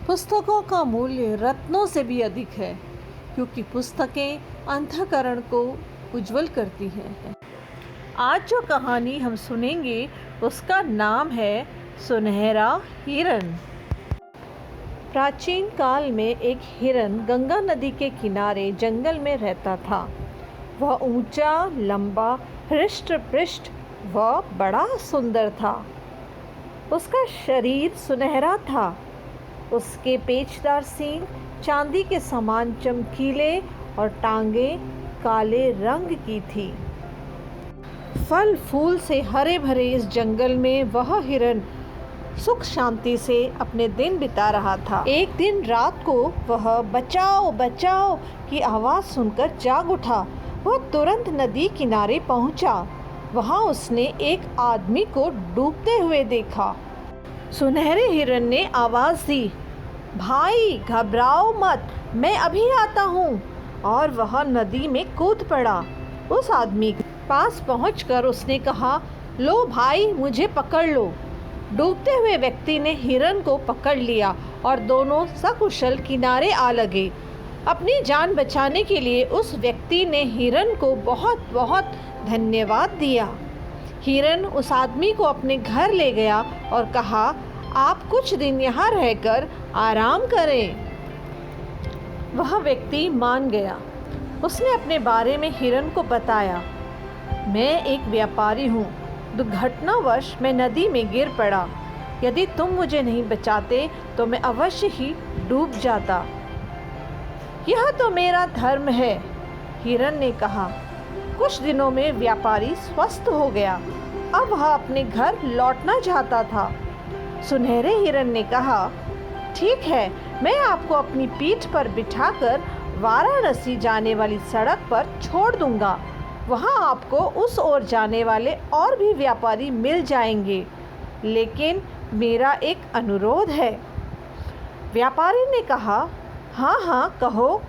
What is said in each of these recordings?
पुस्तकों का मूल्य रत्नों से भी अधिक है, क्योंकि पुस्तकें अंतःकरण को उज्जवल करती हैं। आज जो कहानी हम सुनेंगे उसका नाम है सुनहरा हिरन। प्राचीन काल में एक हिरन गंगा नदी के किनारे जंगल में रहता था। वह ऊंचा, लंबा, हृष्ट-पुष्ट व बड़ा सुंदर था। उसका शरीर सुनहरा था। उसके पेचदार सींग चांदी के समान चमकीले और टांगें काले रंग की थी। फल फूल से हरे भरे इस जंगल में वह हिरन सुख शांति से अपने दिन बिता रहा था। एक दिन रात को वह बचाओ बचाओ की आवाज़ सुनकर जाग उठा। वह तुरंत नदी किनारे पहुंचा। वहां उसने एक आदमी को डूबते हुए देखा। सुनहरे हिरन ने आवाज़ दी, भाई घबराओ मत, मैं अभी आता हूँ। और वह नदी में कूद पड़ा। उस आदमी के पास पहुंचकर उसने कहा, लो भाई, मुझे पकड़ लो। डूबते हुए व्यक्ति ने हिरन को पकड़ लिया और दोनों सकुशल किनारे आ लगे। अपनी जान बचाने के लिए उस व्यक्ति ने हिरन को बहुत बहुत धन्यवाद दिया। हिरन उस आदमी को अपने घर ले गया और कहा, आप कुछ दिन यहाँ रहकर आराम करें। वह व्यक्ति मान गया। उसने अपने बारे में हिरन को बताया, मैं एक व्यापारी हूँ। दुर्घटनावश मैं नदी में गिर पड़ा। यदि तुम मुझे नहीं बचाते तो मैं अवश्य ही डूब जाता। यह तो मेरा धर्म है, हिरन ने कहा। कुछ दिनों में व्यापारी स्वस्थ हो गया। अब वह अपने घर लौटना चाहता था। सुनहरे हिरन ने कहा, ठीक है, मैं आपको अपनी पीठ पर बिठाकर वाराणसी जाने वाली सड़क पर छोड़ दूंगा। वहां आपको उस ओर जाने वाले और भी व्यापारी मिल जाएंगे, लेकिन मेरा एक अनुरोध है। व्यापारी ने कहा, हाँ हाँ कहो।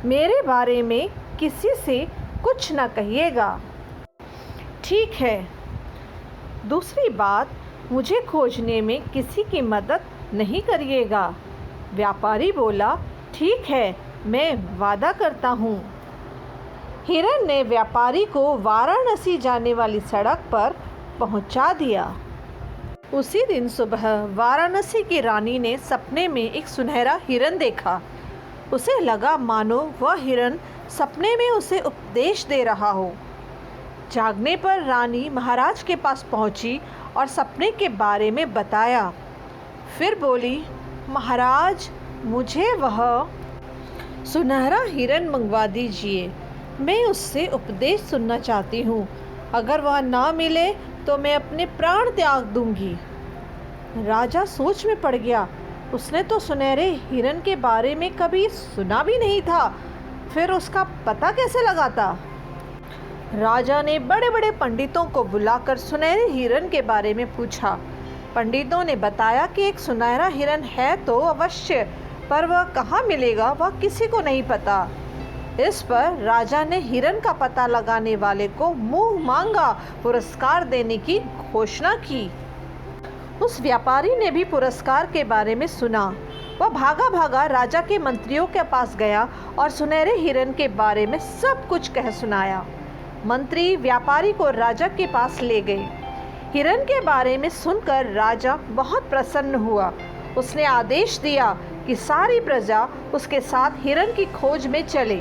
मेरे बारे में किसी से कुछ न कहिएगा। ठीक है। दूसरी बात, मुझे खोजने में किसी की मदद नहीं करिएगा। व्यापारी बोला, ठीक है, मैं वादा करता हूँ। हिरन ने व्यापारी को वाराणसी जाने वाली सड़क पर पहुँचा दिया। उसी दिन सुबह वाराणसी की रानी ने सपने में एक सुनहरा हिरन देखा। उसे लगा मानो वह हिरन सपने में उसे उपदेश दे रहा हो। जागने पर रानी महाराज के पास पहुंची और सपने के बारे में बताया। फिर बोली, महाराज, मुझे वह सुनहरा हिरन मंगवा दीजिए। मैं उससे उपदेश सुनना चाहती हूँ। अगर वह ना मिले तो मैं अपने प्राण त्याग दूंगी। राजा सोच में पड़ गया। उसने तो सुनहरे हिरन के बारे में कभी सुना भी नहीं था, फिर उसका पता कैसे लगाता। राजा ने बड़े बड़े पंडितों को बुलाकर सुनहरे हिरन के बारे में पूछा। पंडितों ने बताया कि एक सुनहरा हिरन है तो अवश्य, पर वह कहाँ मिलेगा वह किसी को नहीं पता। इस पर राजा ने हिरन का पता लगाने वाले को मुंह मांगा पुरस्कार देने की घोषणा की। उस व्यापारी ने भी पुरस्कार के बारे में सुना। वह भागा भागा राजा के मंत्रियों के पास गया और सुनहरे हिरन के बारे में सब कुछ कह सुनाया। मंत्री व्यापारी को राजा के पास ले गए। हिरन के बारे में सुनकर राजा बहुत प्रसन्न हुआ। उसने आदेश दिया कि सारी प्रजा उसके साथ हिरन की खोज में चले।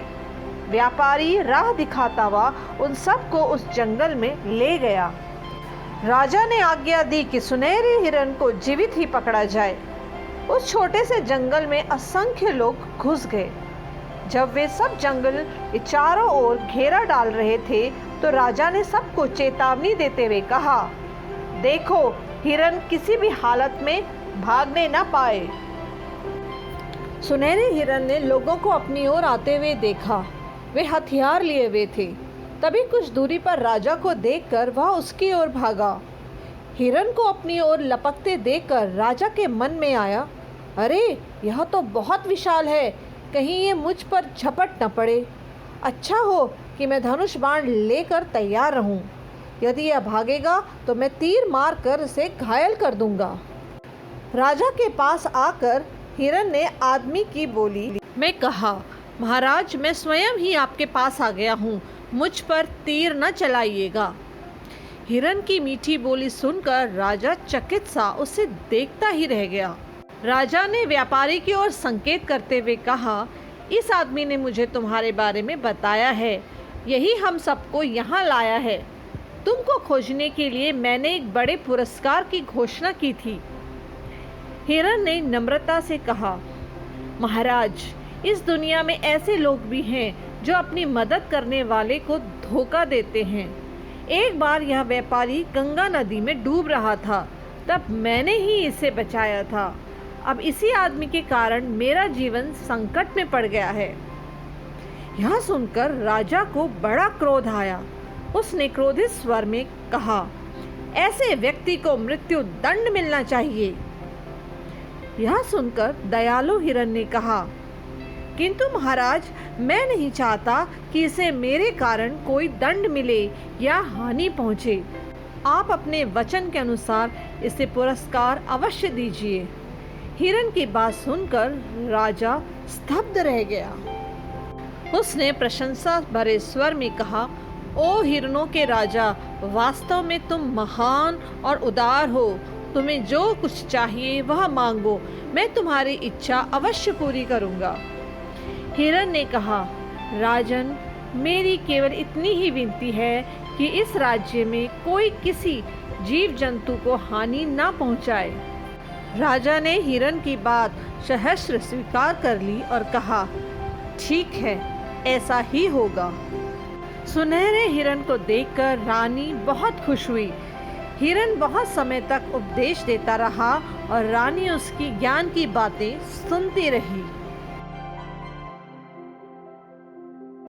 व्यापारी राह दिखाता हुआ उन सबको उस जंगल में ले गया। राजा ने आज्ञा दी कि सुनहरे हिरन को जीवित ही पकड़ा जाए। उस छोटे से जंगल में असंख्य लोग घुस गए। जब वे सब जंगल के चारों ओर घेरा डाल रहे थे तो राजा ने सबको चेतावनी देते हुए कहा, देखो, हिरन किसी भी हालत में भागने न पाए। सुनहरे हिरन ने लोगों को अपनी ओर आते हुए देखा। वे हथियार लिए हुए थे। तभी कुछ दूरी पर राजा को देखकर वह उसकी ओर भागा। हिरन को अपनी ओर लपकते देखकर राजा के मन में आया, अरे यह तो बहुत विशाल है, कहीं ये मुझ पर झपट न पड़े। अच्छा हो कि मैं धनुष बाण लेकर तैयार रहूं। यदि यह भागेगा तो मैं तीर मार कर इसे घायल कर दूंगा। राजा के पास आकर हिरन ने आदमी की बोली में कहा, महाराज मैं स्वयं ही आपके पास आ गया हूँ, मुझ पर तीर न चलाइएगा। हिरन की मीठी बोली सुनकर राजा चकित सा उसे देखता ही रह गया। राजा ने व्यापारी की ओर संकेत करते हुए कहा, इस आदमी ने मुझे तुम्हारे बारे में बताया है, यही हम सबको यहाँ लाया है। तुमको खोजने के लिए मैंने एक बड़े पुरस्कार की घोषणा की थी। हिरन ने नम्रता से कहा, महाराज इस दुनिया में ऐसे लोग भी हैं जो अपनी मदद करने वाले को धोखा देते हैं। एक बार यह व्यापारी गंगा नदी में डूब रहा था, तब मैंने ही इसे बचाया था। अब इसी आदमी के कारण मेरा जीवन संकट में पड़ गया है। यह सुनकर राजा को बड़ा क्रोध आया। उसने क्रोधित स्वर में कहा, ऐसे व्यक्ति को मृत्यु दंड मिलना चाहिए। यह सुनकर दयालु हिरन ने कहा, किंतु महाराज मैं नहीं चाहता कि इसे मेरे कारण कोई दंड मिले या हानि पहुँचे। आप अपने वचन के अनुसार इसे पुरस्कार अवश्य दीजिए। हिरन की बात सुनकर राजा स्तब्ध रह गया। उसने प्रशंसा भरे स्वर में कहा, ओ हिरनों के राजा, वास्तव में तुम महान और उदार हो। तुम्हें जो कुछ चाहिए वह मांगो, मैं तुम्हारी इच्छा अवश्य पूरी करूंगा। हिरन ने कहा, राजन मेरी केवल इतनी ही विनती है कि इस राज्य में कोई किसी जीव जंतु को हानि ना पहुंचाए। राजा ने हिरन की बात सहर्ष स्वीकार कर ली और कहा, ठीक है, ऐसा ही होगा। सुनहरे हिरन को देखकर रानी बहुत खुश हुई। हिरन बहुत समय तक उपदेश देता रहा और रानी उसकी ज्ञान की बातें सुनती रही।